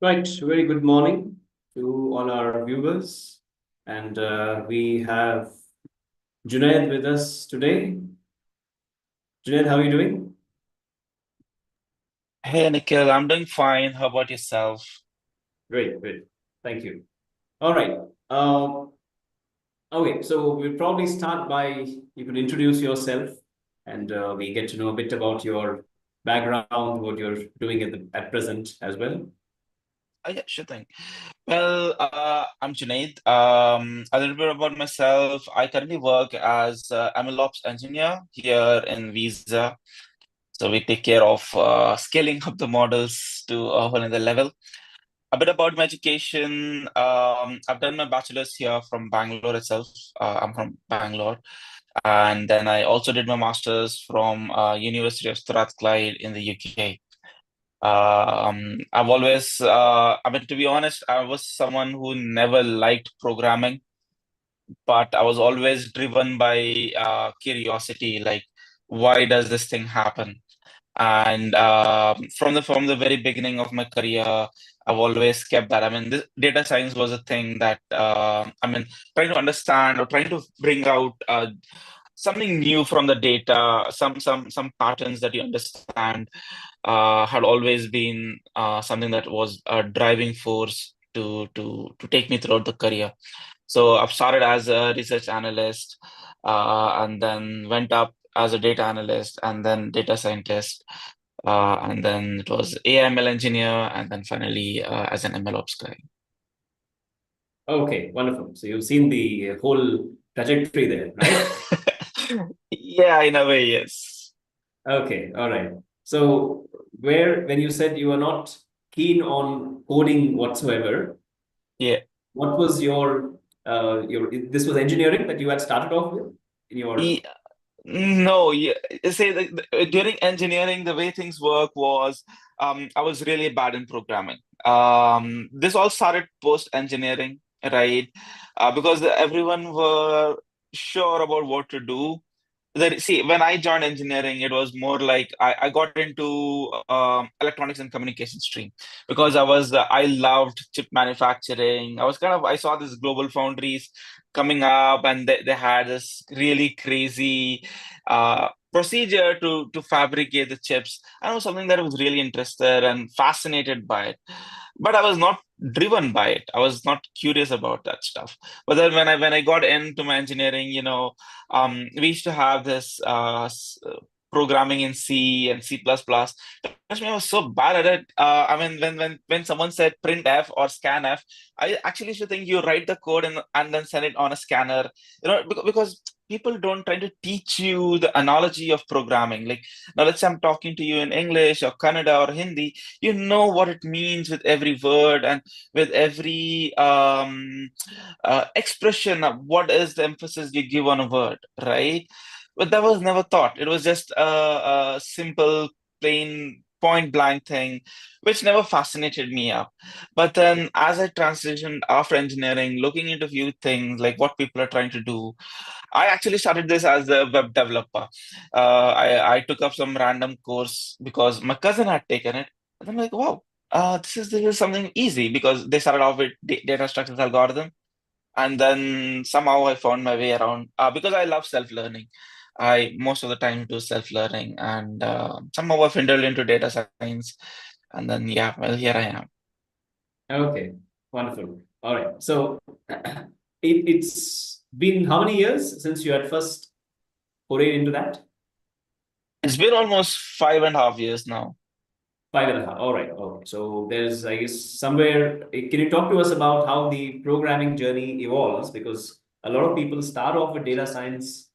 Right, very good morning to all our viewers. And we have Junaid with us today. Junaid, how are you doing? Hey, Nikhil, I'm doing fine. How about yourself? Great, great. Thank you. All right. Um, okay, so we'll probably start by you could introduce yourself and we get to know a bit about your background, what you're doing at present as well. Oh, yeah, sure thing. I'm Junaid. A little bit about myself. I currently work as MLOps Engineer here in Visa. So we take care of scaling up the models to a whole other level. A bit about my education. I've done my bachelor's here from Bangalore itself. I'm from Bangalore. And then I also did my master's from University of Strathclyde in the UK. I mean, to be honest, I was someone who never liked programming, but I was always driven by curiosity, like, why does this thing happen? And from the very beginning of my career, I've always kept that. I mean, this data science was a thing that trying to understand or trying to bring out something new from the data, some patterns that you understand had always been something that was a driving force to take me throughout the career. So I've started as a research analyst, and then went up as a data analyst, and then data scientist, and then it was AML engineer, and then finally as an MLOps guy. Okay, wonderful. So you've seen the whole trajectory there, right? Yeah, in a way, yes. Okay, all right. So when you said you were not keen on coding whatsoever, Yeah. what was your this was engineering that you had started off with in your E- No, yeah. Say during engineering, the way things work was I was really bad in programming. This all started post engineering, right? Because everyone were sure about what to do. See, when I joined engineering, it was more like I got into electronics and communication stream because I loved chip manufacturing. I saw this global foundries coming up, and they had this really crazy procedure to fabricate the chips. And it was something that I was really interested and fascinated by it, but I was not driven by it. I was not curious about that stuff. But then when I got into my engineering, we used to have this programming in C and C++. Trust me, I was so bad at it. I mean, when someone said printf or scanf, I actually used to think you write the code and then send it on a scanner. Because people don't try to teach you the analogy of programming. Like, now let's say I'm talking to you in English or Kannada or Hindi, you know what it means with every word and with every expression of what is the emphasis you give on a word, right? But that was never thought. It was just a simple, plain, point blank thing, which never fascinated me up. But then, as I transitioned after engineering, looking into few things like what people are trying to do, I actually started this as a web developer. I took up some random course because my cousin had taken it. And I'm like, wow, this is something easy because they started off with data structures algorithm, and then somehow I found my way around because I love self-learning. I most of the time do self-learning, and somehow I've indulged into data science, and then yeah, well, here I am. okay, wonderful. All right. So it's been how many years since you had first forayed into that? It's been almost 5.5 years now. Five and a half. All right. Okay. So there's, I guess, somewhere. Can you talk to us about how the programming journey evolves? Because a lot of people start off with data science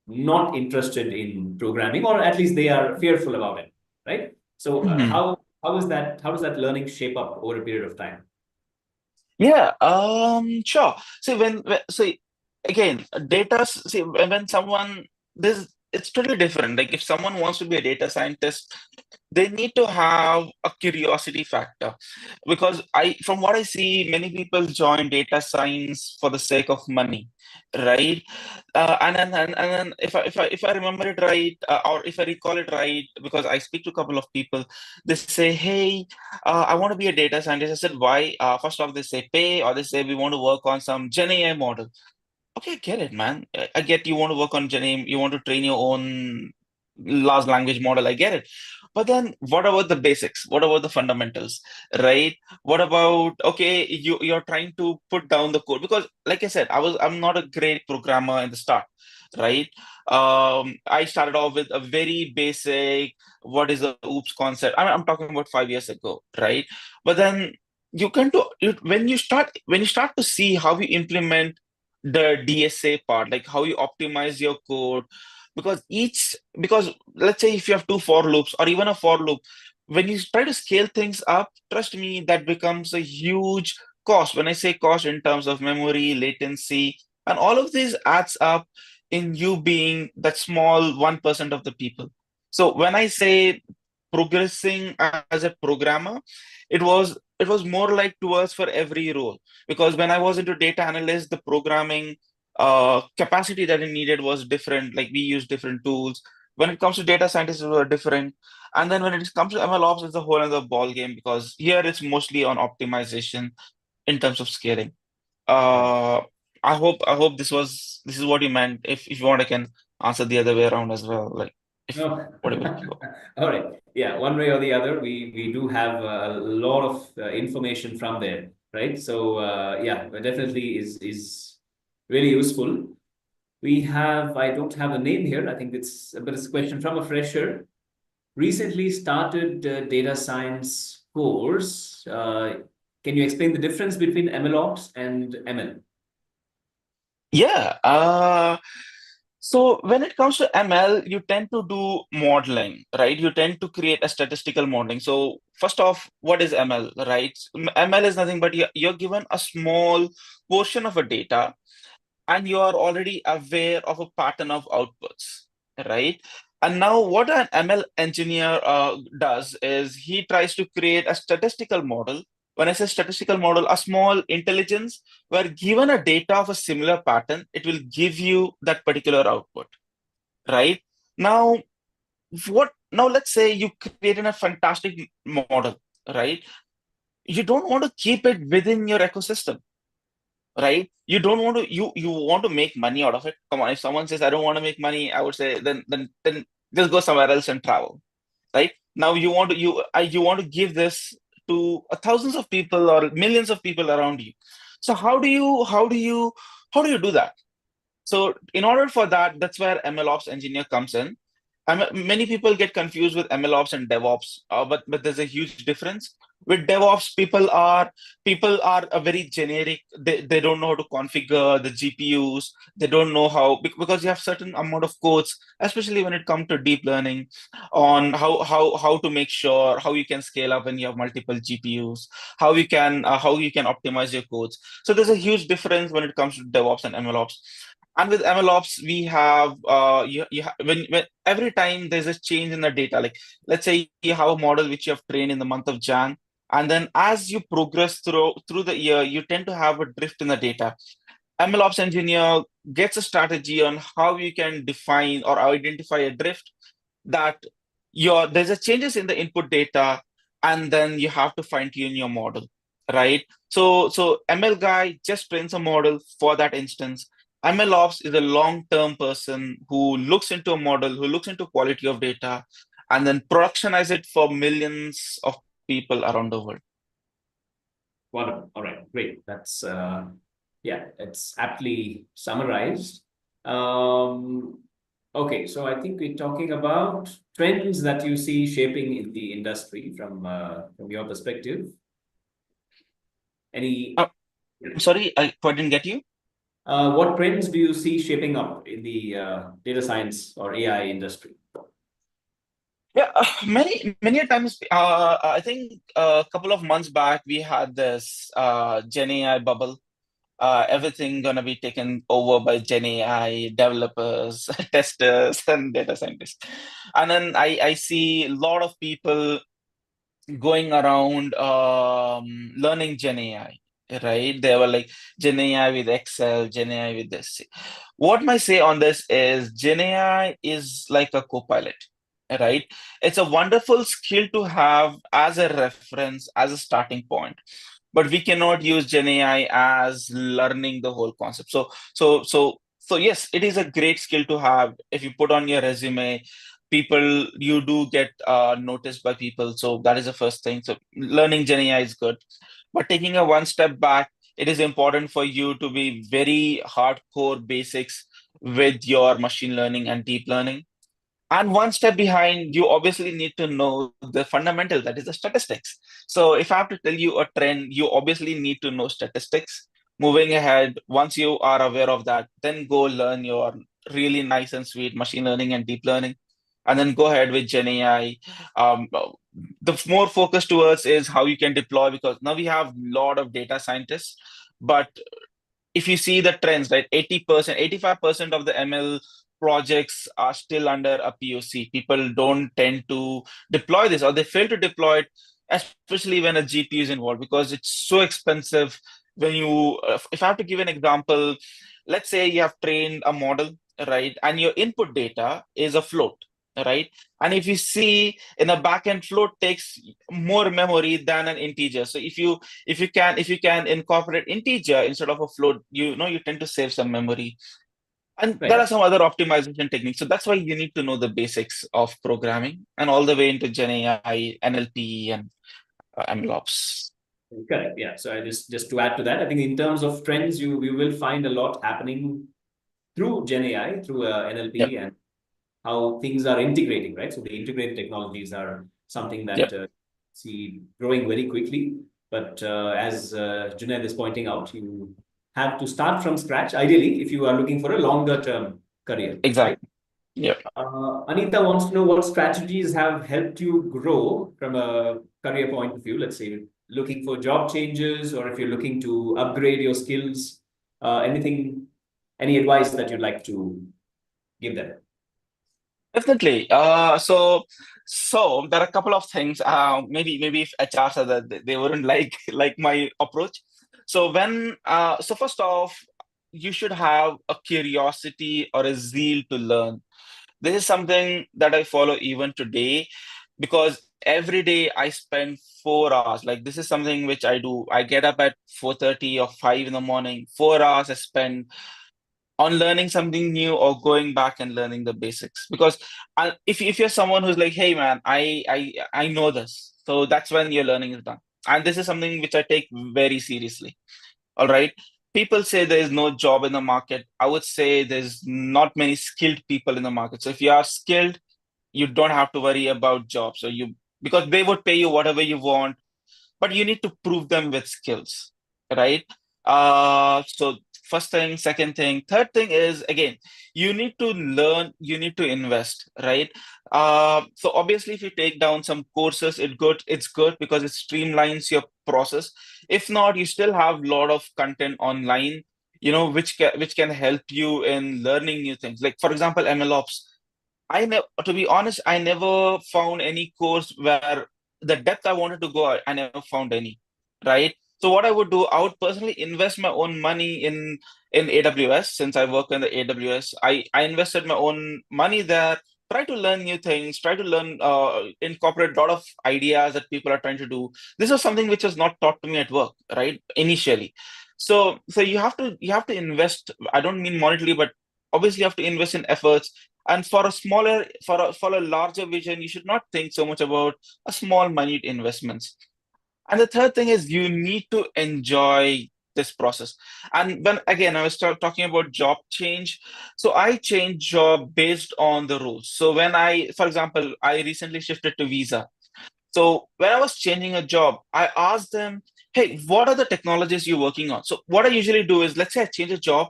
not interested in programming, or at least they are fearful about it, right? So Mhm. how is that? How does that learning shape up over a period of time? Yeah, sure. See, again, data. See, when someone this. it's totally different. Like if someone wants to be a data scientist, they need to have a curiosity factor, because from what I see, many people join data science for the sake of money, right? And then if I remember it right, or if I recall it right, because I speak to a couple of people, they say, "Hey, I want to be a data scientist." I said, "Why?" First off, they say pay, or they say we want to work on some Gen AI model. Okay, I get it, man. I get you want to work on Janeem, you want to train your own large language model. I get it. But then what about the basics? What about the fundamentals, right? What about, okay, you're trying to put down the code, because like I said, I'm not a great programmer in the start, right? I started off with a very basic, what is the oops concept? I'm talking about 5 years ago, right? But then when you start to see how you implement the DSA part, like how you optimize your code. Because let's say if you have two for loops or even a for loop, when you try to scale things up, trust me, that becomes a huge cost. When I say cost in terms of memory, latency, and all of this adds up in you being that small 1% of the people. So when I say progressing as a programmer, it was more like towards for every role, because when I was into data analyst, the programming capacity that it needed was different. Like we use different tools. When it comes to data scientists, it was different. And then when it comes to MLOps, it's a whole other ball game, because here it's mostly on optimization in terms of scaling. Right. Uh, I hope this is what you meant. If you want, I can answer the other way around as well. Like if No. whatever you go. All right. Yeah, one way or the other, we do have a lot of information from there, right? So yeah, definitely is really useful. We have, I don't have a name here. I think it's a question from a fresher. Recently started data science course. Can you explain the difference between MLOps and ML? Yeah. So when it comes to ML, you tend to do modeling, right? You tend to create a statistical modeling. So first off, what is ML, right? ML is nothing but you're given a small portion of a data, and you are already aware of a pattern of outputs, right? And now what an ML engineer does is he tries to create a statistical model. When I say statistical model, a small intelligence where given a data of a similar pattern, it will give you that particular output, right? Now, now let's say you created a fantastic model, right? You don't want to keep it within your ecosystem, right? You don't want to you want to make money out of it. Come on, if someone says I don't want to make money, I would say then just go somewhere else and travel, right? Now you want to give this to thousands of people or millions of people around you. So how do you do that? So in order for that, that's where MLOps engineer comes in. Many people get confused with MLOps and DevOps, but there's a huge difference. With DevOps, people are a very generic. They don't know how to configure the GPUs. They don't know how, because you have certain amount of codes, especially when it comes to deep learning, on how to make sure how you can scale up when you have multiple GPUs, how you can optimize your codes. So there's a huge difference when it comes to DevOps and MLOps. And with MLOps, we have when every time there's a change in the data, like let's say you have a model which you have trained in the month of Jan, and then as you progress through the year, you tend to have a drift in the data. MLOps engineer gets a strategy on how you can define or identify a drift, that there's a changes in the input data, and then you have to fine tune your model, right? So ML guy just trains a model for that instance. ML ops is a long-term person who looks into a model, who looks into quality of data, and then productionize it for millions of people around the world. Wonderful. All right, great. That's yeah, it's aptly summarized. Um, okay, so I think we're talking about trends that you see shaping in the industry from your perspective. Any, uh, I'm sorry, I didn't get you. what trends do you see shaping up in the data science or AI industry? Yeah, many a times. I think a couple of months back we had this Gen AI bubble. everything gonna be taken over by Gen AI developers, testers, and data scientists. And then I see a lot of people going around learning Gen AI, right? They were like Gen AI with Excel, Gen AI with this. What my say on this is Gen AI is like a copilot, right? It's a wonderful skill to have as a reference, as a starting point, but we cannot use Gen AI as learning the whole concept. So yes, it is a great skill to have. If you put on your resume, people, you do get noticed by people. So that is the first thing. So learning Gen AI is good, but taking a one step back, it is important for you to be very hardcore basics with your machine learning and deep learning. And one step behind, you obviously need to know the fundamental, that is the statistics. So if I have to tell you a trend, you obviously need to know statistics. Moving ahead, once you are aware of that, then go learn your really nice and sweet machine learning and deep learning. And then go ahead with Gen AI. Um, the more focus towards is how you can deploy, because now we have a lot of data scientists, but if you see the trends, right, 80%, 85% of the ML projects are still under a POC. People don't tend to deploy this, or they fail to deploy it, especially when a GPU is involved, because it's so expensive. When you, if I have to give an example, let's say you have trained a model, right, and your input data is a float, right? And if you see in a backend, float takes more memory than an integer. So if you can incorporate integer instead of a float, you tend to save some memory. And there Right. are some other optimization techniques. So that's why you need to know the basics of programming and all the way into Gen AI, NLP, and MLOps. Correct. Yeah. So I just to add to that, I think in terms of trends, you will find a lot happening through Gen AI, through Yep. NLP, and how things are integrating, right? So the integrated technologies are something that Yep. see growing very quickly. But as Junaid is pointing out, you have to start from scratch, ideally, if you are looking for a longer term career, right? Exactly. Yep. Anita wants to know what strategies have helped you grow from a career point of view. Let's say looking for job changes, or if you're looking to upgrade your skills, anything, any advice that you'd like to give them? Definitely. So there are a couple of things. Maybe if HR said that they wouldn't like my approach. So first off, you should have a curiosity or a zeal to learn. This is something that I follow even today, because every day I spend 4 hours. Like, this is something which I do. I get up at 4:30 or 5 in the morning. 4 hours I spend on learning something new or going back and learning the basics. Because if you're someone who's like, hey man, I know this, so that's when your learning is done. And this is something which I take very seriously. All right. People say there is no job in the market. I would say there's not many skilled people in the market. So if you are skilled, you don't have to worry about jobs. So you, because they would pay you whatever you want, but you need to prove them with skills, right? So first thing, second thing, third thing is, again, you need to learn, you need to invest, right? So obviously, if you take down some courses, it's good because it streamlines your process. If not, you still have a lot of content online, which can help you in learning new things. Like, for example, MLOps. To be honest, I never found any course where the depth I wanted to go, I never found any, right? So what I would do, I would personally invest my own money in AWS. Since I work in the AWS, I invested my own money there. Try to learn new things. Try to learn, incorporate a lot of ideas that people are trying to do. This was something which was not taught to me at work, right? Initially, so you have to invest. I don't mean monetarily, but obviously you have to invest in efforts. And for a larger vision, you should not think so much about a small minute investments. And the third thing is, you need to enjoy this process. And when, again, I was talking about job change, so I changed job based on the rules. So for example, I recently shifted to visa. So when I was changing a job, I asked them, hey, what are the technologies you're working on? So what I usually do is, let's say I change a job,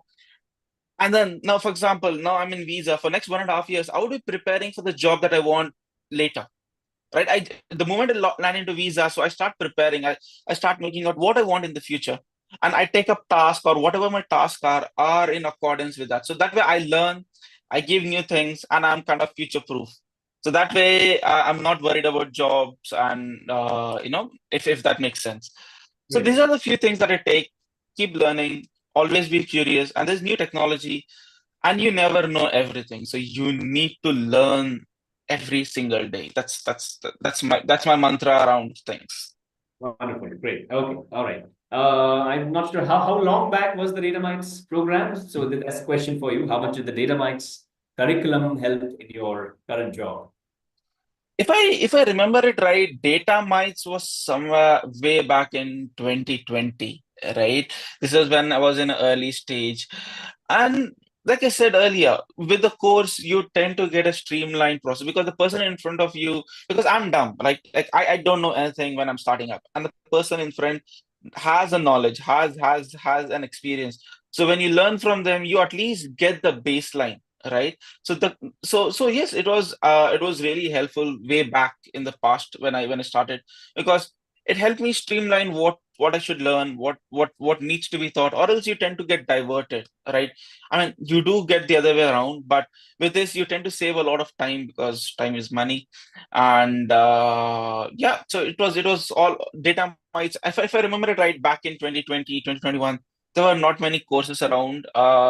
and then now, for example, now I'm in visa for next 1.5 years. I would be preparing for the job that I want later, right? The moment I land into visa, so I start preparing. I start making out what I want in the future. and I take up tasks or whatever my tasks are in accordance with that. So that way I learn, I give new things, and I'm kind of future proof. So that way I'm not worried about jobs and if that makes sense. So these Great. are the few things that I take. Keep learning, always be curious, and there's new technology, and you never know everything. So you need to learn every single day. That's my mantra around things. Wonderful. Great. Okay. All right. I'm not sure how long back was the DataMites program. So that's a question for you. How much did the DataMites curriculum help in your current job? If I remember it right, DataMites was somewhere way back in 2020, right? This was when I was in an early stage. And like I said earlier, with the course, you tend to get a streamlined process because the person in front of you, because I'm dumb, like I don't know anything when I'm starting up. And the person in front has a knowledge, has an experience. So when you learn from them, you at least get the baseline, right? So yes, it was really helpful way back in the past when I started, because it helped me streamline what I should learn, what needs to be taught, or else you tend to get diverted, right? I mean, you do get the other way around, but with this you tend to save a lot of time because time is money. And yeah, so it was all data mites. If I remember it right, back in 2020, 2021, there were not many courses around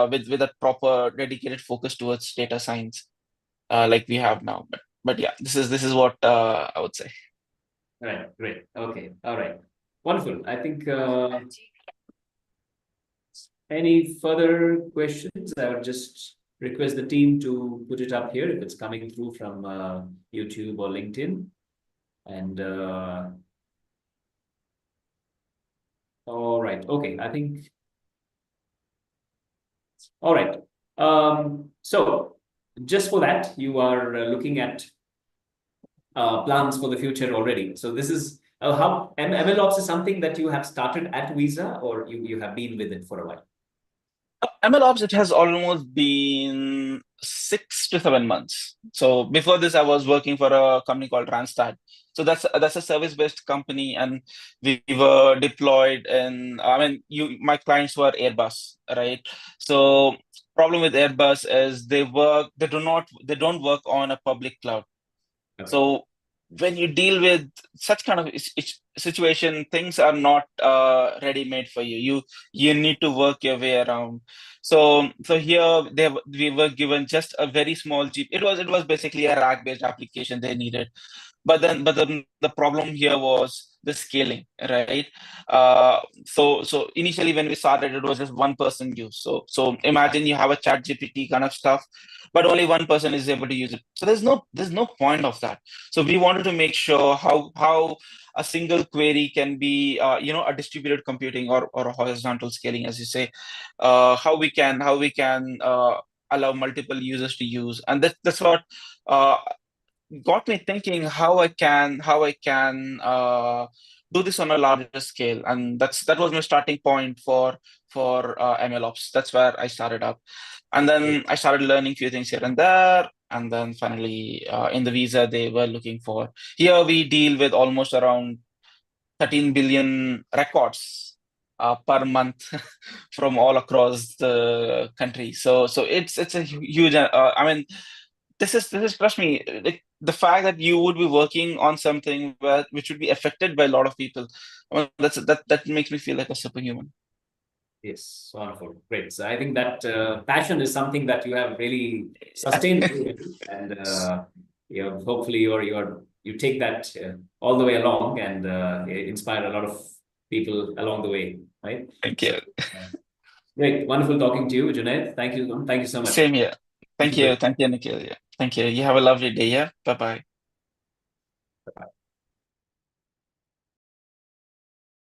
with a proper dedicated focus towards data science like we have now. But yeah, this is what I would say. All right. Great. Okay. All right. Wonderful. I think any further questions? I would just request the team to put it up here if it's coming through from YouTube or LinkedIn. And all right. Okay. I think. All right. So just for that, you are looking at plans for the future already. So this is how MLOps is something that you have started at Visa, or you have been with it for a while. MLOps, it has almost been 6 to 7 months. So before this, I was working for a company called Randstad. So that's a service-based company, and we were deployed in. I mean, my clients were Airbus, right? So problem with Airbus is they don't work on a public cloud. Okay. So when you deal with such kind of situation, things are not ready-made for you. You need to work your way around. So here we were given just a very small Jeep. It was basically a rack-based application they needed. But then the problem here was the scaling, right? So initially when we started, it was just one person use. So imagine you have a chat GPT kind of stuff, but only one person is able to use it. So there's no point of that. So we wanted to make sure how a single query can be a distributed computing or a horizontal scaling, as you say, how we can allow multiple users to use. And that's what uh, got me thinking how I can do this on a larger scale. And that was my starting point for MLOps. That's where I started up, and then I started learning a few things here and there. And then finally, in the visa, they were looking for. Here we deal with almost around 13 billion records per month from all across the country. So it's a huge. I mean, this is trust me, like, the fact that you would be working on something which would be affected by a lot of people. I mean, that makes me feel like a superhuman. Yes, wonderful. Great. So I think that passion is something that you have really sustained through it, and hopefully you take that all the way along and inspire a lot of people along the way, right? Thank So you. great, wonderful talking to you, Junaid. Thank you so much. Same here. Thank Thank you very you. Thank you, Nikhil. Yeah. Thank you. You have a lovely day. Yeah. Bye bye. much.